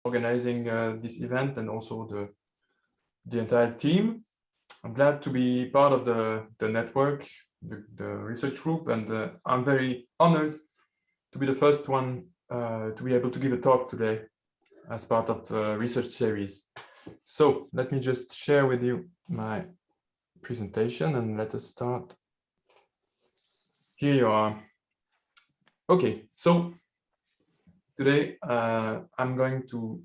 organizing this event and also the entire team. I'm glad to be part of the network, the research group, and I'm very honored to be the first one to be able to give a talk today as part of the research series. So let me just share with you my presentation and let us start. Here you are. Okay, so today I'm going to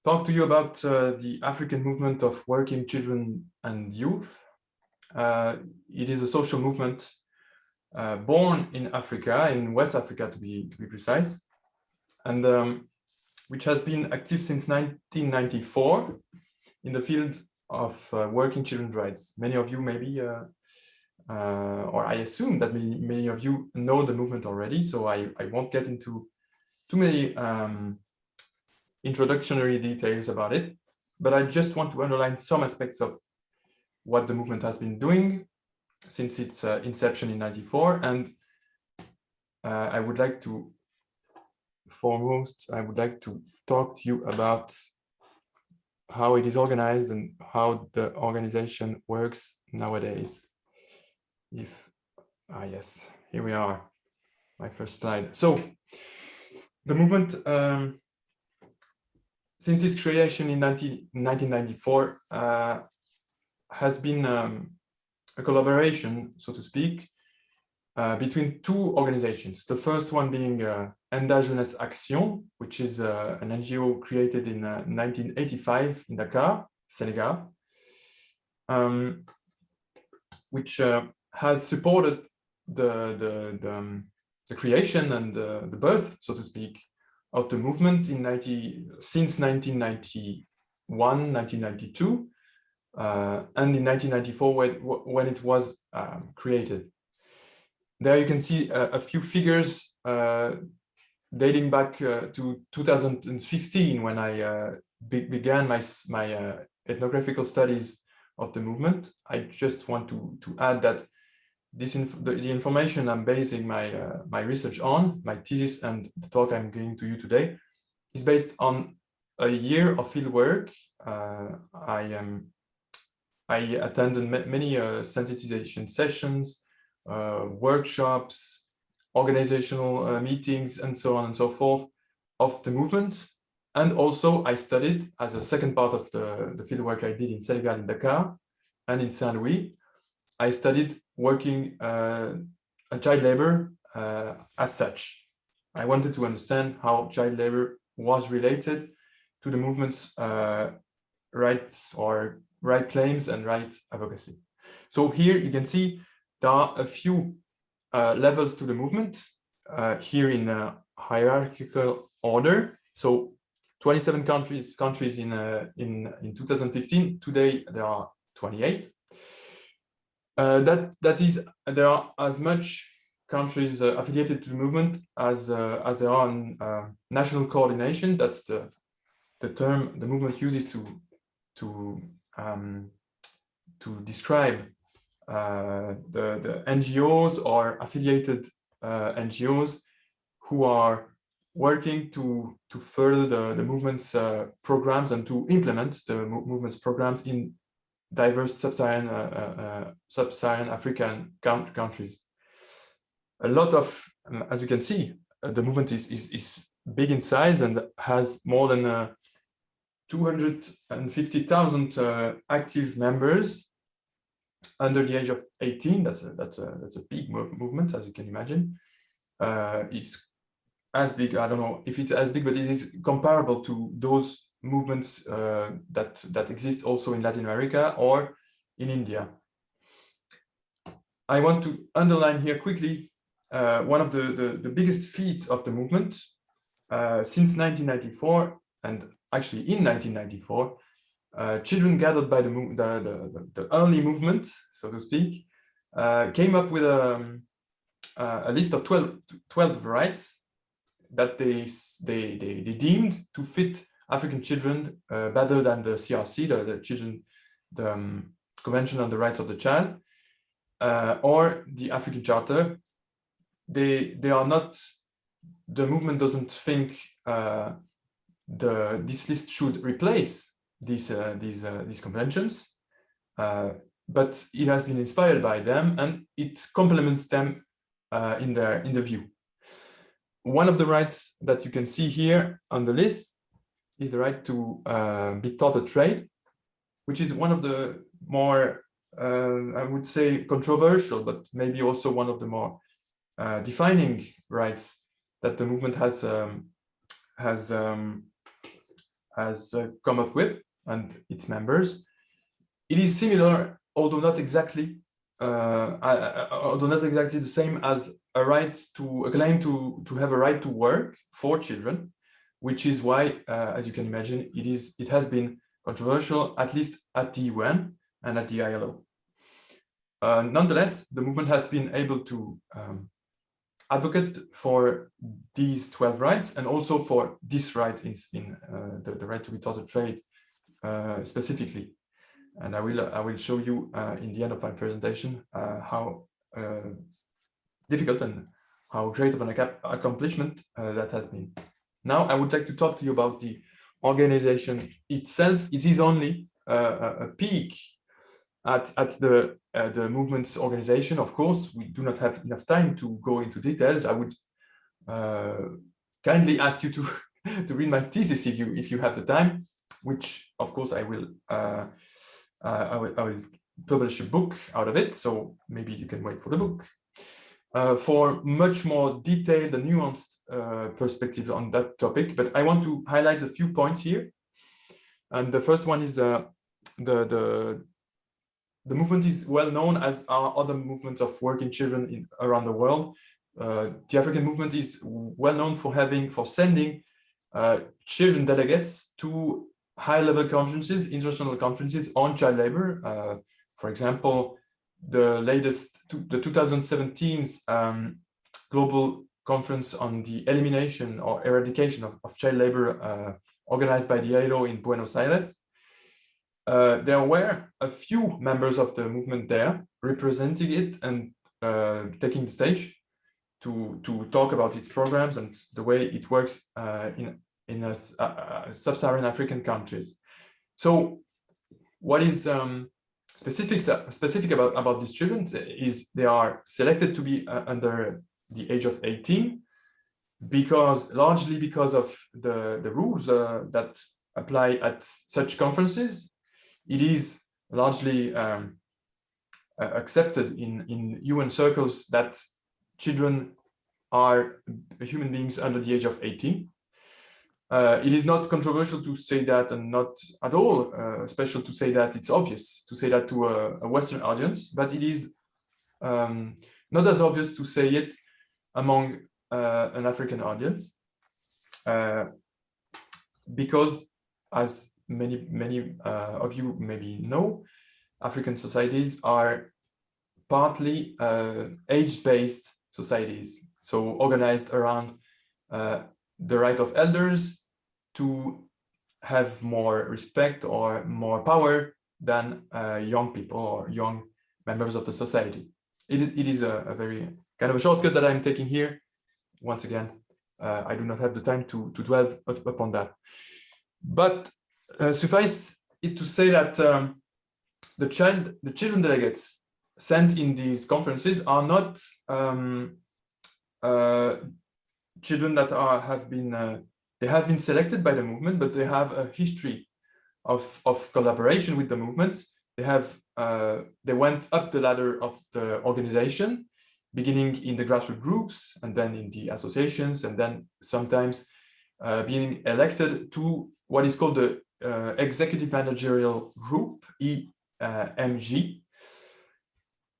talk to you about the African movement of working children and youth. It is a social movement born in Africa, in West Africa to be precise, and which has been active since 1994 in the field of working children's rights. Many of you maybe, or I assume that many of you know the movement already, so I won't get into too many introductory details about it, but I just want to underline some aspects of what the movement has been doing since its inception in '94, and I would like to talk to you about how it is organized and how the organization works nowadays. Yes, here we are, my first slide. So the movement, since its creation in 1994, has been a collaboration, so to speak, between two organizations. The first one being Enda Jeunesse Action, which is an NGO created in 1985 in Dakar, Senegal, which has supported the creation and the birth, so to speak, of the movement since 1991, 1992, and in 1994 when it was created. There you can see a few figures dating back to 2015 when I began my ethnographical studies of the movement. I just want to add that the information I'm basing my research on, my thesis and the talk I'm giving to you today, is based on a year of field work. I attended many sensitization sessions, workshops, organizational meetings, and so on and so forth of the movement. And also I studied, as a second part of the fieldwork I did in Senegal, in Dakar, and in Saint-Louis, I studied working child labor as such. I wanted to understand how child labor was related to the movement's rights or right claims and rights advocacy. So here you can see there are a few levels to the movement here in a hierarchical order. So 27 countries in 2015. Today there are 28. That is, there are as much countries affiliated to the movement as there are in national coordination. That's the term the movement uses to describe the NGOs or affiliated NGOs who are working to further the movement's programs and to implement the movement's programs in diverse sub-Saharan African countries. A lot of, as you can see, the movement is big in size and has more than 250,000 active members under the age of 18. That's a big movement, as you can imagine. It's as big, I don't know if it's as big, but it is comparable to those movements that exist also in Latin America or in India. I want to underline here quickly one of the biggest feats of the movement since 1994, and actually in 1994, children gathered by the early movement, so to speak, came up with a list of 12 rights that they deemed to fit African children better than the CRC, the Convention on the Rights of the Child, or the African Charter. They are not, the movement doesn't think this list should replace these conventions, but it has been inspired by them and it complements them in the view. One of the rights that you can see here on the list is the right to be taught a trade, which is one of the more, I would say, controversial, but maybe also one of the more defining rights that the movement has come up with and its members. It is similar, although not exactly the same as a claim to have a right to work for children, which is why, as you can imagine, it has been controversial, at least at the UN and at the ILO. Nonetheless, the movement has been able to advocate for these 12 rights and also for this right in the right to be taught a trade specifically. And I will show you in the end of my presentation how difficult and how great of an accomplishment that has been. Now I would like to talk to you about the organization itself. It is only a peek at the movement's organization. Of course, we do not have enough time to go into details. I would kindly ask you to read my thesis if you have the time, which of course I will publish a book out of it. So maybe you can wait for the book. For much more detailed and nuanced perspective on that topic, but I want to highlight a few points here. And the first one is the movement is well known, as are other movements of working children around the world. The African movement is well known for sending children delegates to high-level conferences, international conferences on child labor. For example, the 2017 global conference on the elimination or eradication of child labor organized by the ILO in Buenos Aires. There were a few members of the movement there representing it and taking the stage to talk about its programs and the way it works in sub-Saharan African countries. So what is specific about these children is they are selected to be under the age of 18 largely because of the rules that apply at such conferences. It is largely accepted in UN circles that children are human beings under the age of 18. It is not controversial to say that, and not at all special to say that. It's obvious to say that to a Western audience, but it is not as obvious to say it among an African audience, because, as many of you maybe know, African societies are partly age-based societies, so organized around the right of elders to have more respect or more power than young people or young members of the society. It is a very kind of a shortcut that I'm taking here. Once again, I do not have the time to dwell upon that. But suffice it to say that the children delegates sent in these conferences are not children that have been selected by the movement, but they have a history of collaboration with the movement. They went up the ladder of the organization, beginning in the grassroots groups and then in the associations, and then sometimes being elected to what is called the Executive Managerial Group, EMG,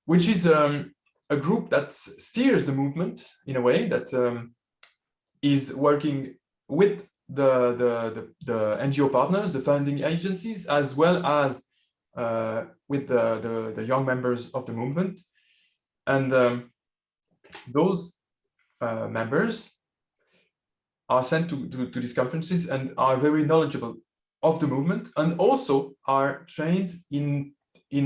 which is a group that steers the movement in a way that is working with the NGO partners, the funding agencies, as well as with the young members of the movement. And those members are sent to these conferences and are very knowledgeable of the movement, and also are trained in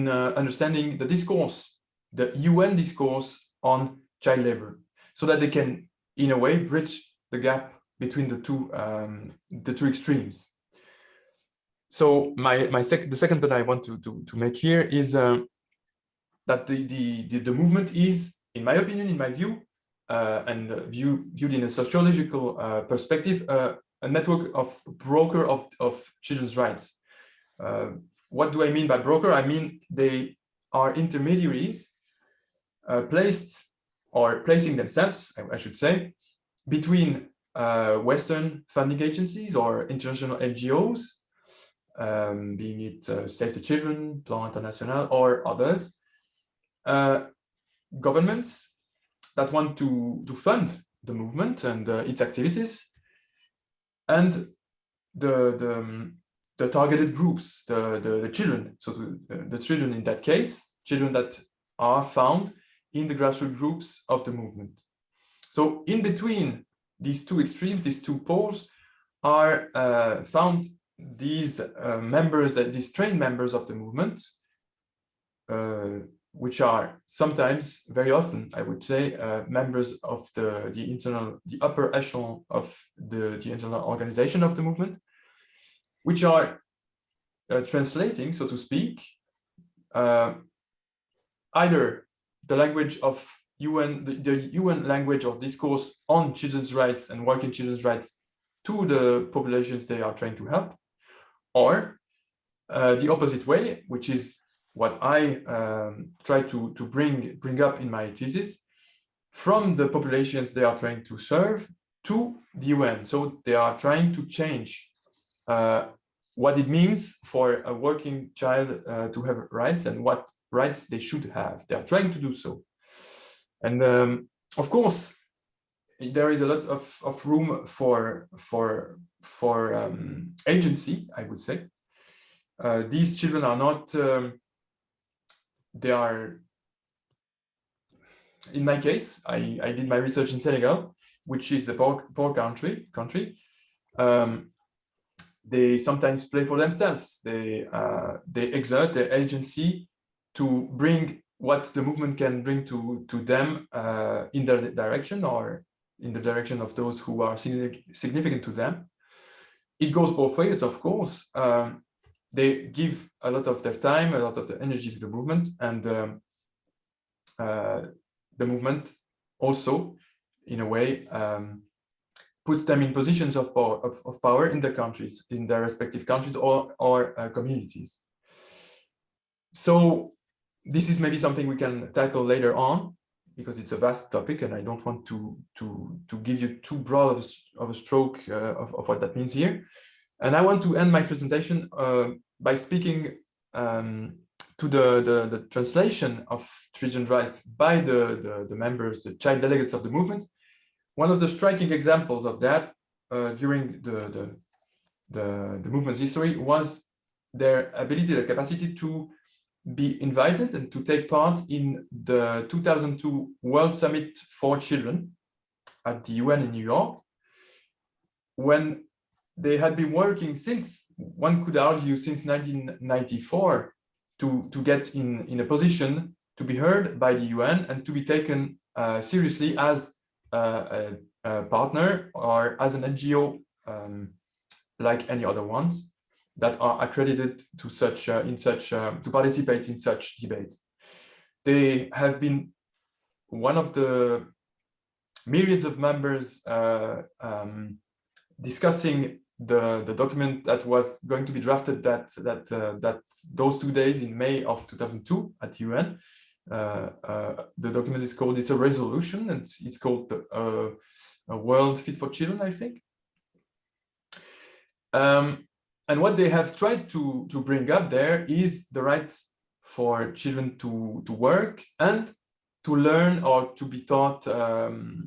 understanding the discourse, the UN discourse on child labor, so that they can, in a way, bridge the gap between the two extremes. So the second point I want to make here is that the movement is, in my opinion, in my view, and viewed in a sociological perspective, a network of broker of children's rights. What do I mean by broker? I mean they are intermediaries placing themselves, I should say, between Western funding agencies or international NGOs, being it Save the Children, Plan International, or others, governments that want to fund the movement and its activities, and the targeted groups, the children, so the children in that case, children that are found in the grassroots groups of the movement. So in between these two extremes, these two poles, are found these members, these trained members of the movement, which are sometimes, very often, I would say, members of the upper echelon of the internal organization of the movement, which are translating, so to speak, either the language of UN, the UN language or discourse on children's rights and working children's rights to the populations they are trying to help, or the opposite way, which is what I try to bring up in my thesis, from the populations they are trying to serve to the UN. So they are trying to change what it means for a working child to have rights and what rights they should have. They are trying to do so. And of course, there is a lot of room for agency, I would say. These children are not, they are, in my case, I did my research in Senegal, which is a poor country. They sometimes play for themselves. They exert their agency to bring what the movement can bring to them in their direction or in the direction of those who are significant to them. It goes both ways, of course. They give a lot of their time, a lot of their energy to the movement, and the movement also, in a way, puts them in positions of power in their countries, in their respective countries or communities. So this is maybe something we can tackle later on, because it's a vast topic and I don't want to give you too broad of a stroke of what that means here. And I want to end my presentation by speaking to the translation of children's rights by the members, the child delegates of the movement. One of the striking examples of that during the movement's history was their ability, their capacity to be invited and to take part in the 2002 World Summit for Children at the UN in New York, when they had been working since, one could argue, since 1994 to get in a position to be heard by the UN and to be taken seriously as a partner or as an NGO like any other ones that are accredited to to participate in such debates. They have been one of the myriads of members discussing the document that was going to be drafted those 2 days in May of 2002 at UN. The document is called, it's a resolution, and it's called a World Fit for Children, I think. And what they have tried to bring up there is the right for children to work and to learn or to be taught, to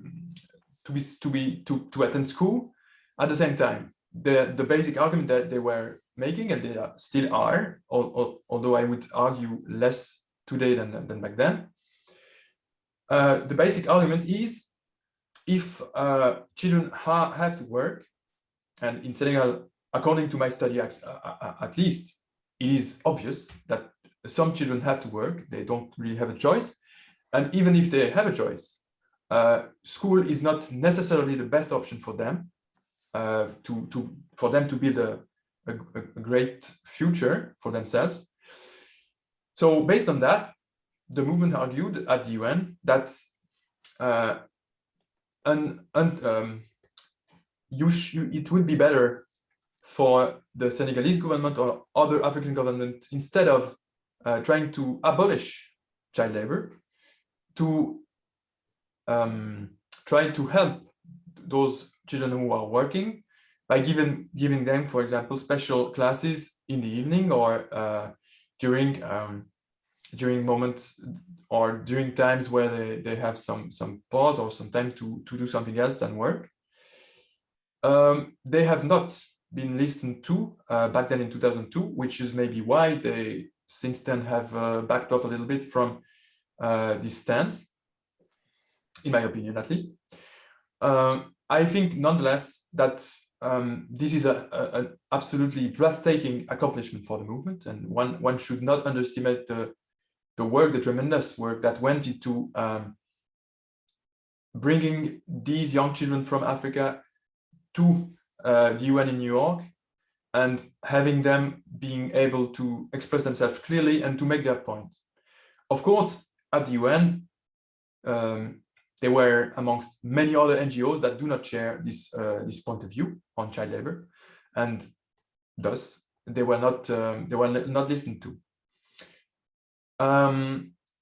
attend school at the same time. The basic argument that they were making, and they still are, although I would argue less today than back then. The basic argument is, if children have to work, and in Senegal, according to my study, at least, it is obvious that some children have to work. They don't really have a choice. And even if they have a choice, school is not necessarily the best option for them. for them to build a great future for themselves. So based on that, the movement argued at the UN that it would be better for the Senegalese government or other African government, instead of trying to abolish child labor, to try to help those children who are working by giving them, for example, special classes in the evening, or during moments or during times where they have some pause or some time to do something else than work. They have not been listened to back then in 2002, which is maybe why they since then have backed off a little bit from this stance, in my opinion, at least. I think nonetheless that this is an absolutely breathtaking accomplishment for the movement, and one should not underestimate the tremendous work that went into bringing these young children from Africa to the UN in New York, and having them being able to express themselves clearly and to make their points. Of course, at the UN, they were amongst many other NGOs that do not share this point of view on child labor, and thus they were not listened to.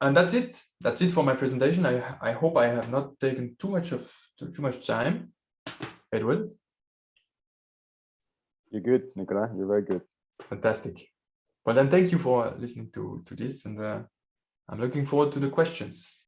And that's it. That's it for my presentation. I hope I have not taken too much time. Edward? You're good, Nicolas. You're very good. Fantastic. Well, then thank you for listening to this, and I'm looking forward to the questions.